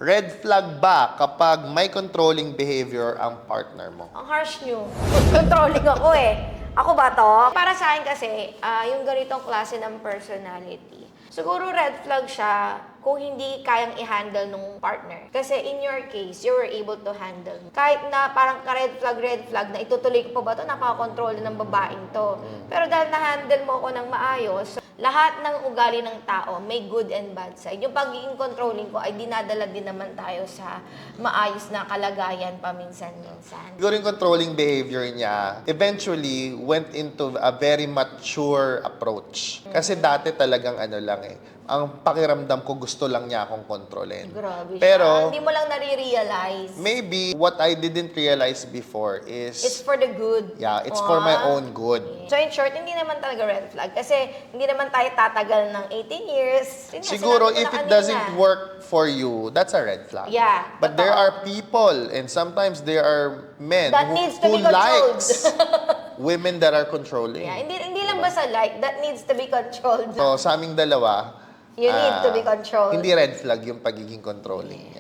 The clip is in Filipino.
Red flag ba kapag may controlling behavior ang partner mo? Ang harsh nyo. Controlling ako eh. Ako ba to? Para sa akin kasi, yung ganitong klase ng personality, siguro red flag siya kung hindi kayang i-handle nung partner. Kasi in your case, you were able to handle. Kahit na parang red flag na itutuloy ko pa ba to, nakaka-control ng babaeng to. Pero dahil na-handle mo ako ng maayos, lahat ng ugali ng tao may good and bad side. Yung pagiging controlling ko ay dinadala din naman tayo sa maayos na kalagayan paminsan-minsan. Siguro yung controlling behavior niya eventually went into a very mature approach. Kasi dati talagang ano lang eh, ang pakiramdam ko gusto lang niya akong kontrolin. Grabe siya. Pero Hindi mo lang nare-realize. maybe what I didn't realize before It's is, for the good. yeah, it's for my own good. So in short, hindi naman talaga red flag. Kasi hindi naman tayo tatagal ng 18 years. Yun nga, Siguro sinabi ko if na it kanina. doesn't work for you, that's a red flag. Yeah, But there totoo. are people and sometimes there are men That who, needs to who be controlled. likes women that are controlling. Yeah, hindi lang basta like, that needs to be controlled. So sa aming dalawa, You need to be controlled. hindi red flag yung pagiging controlling niya.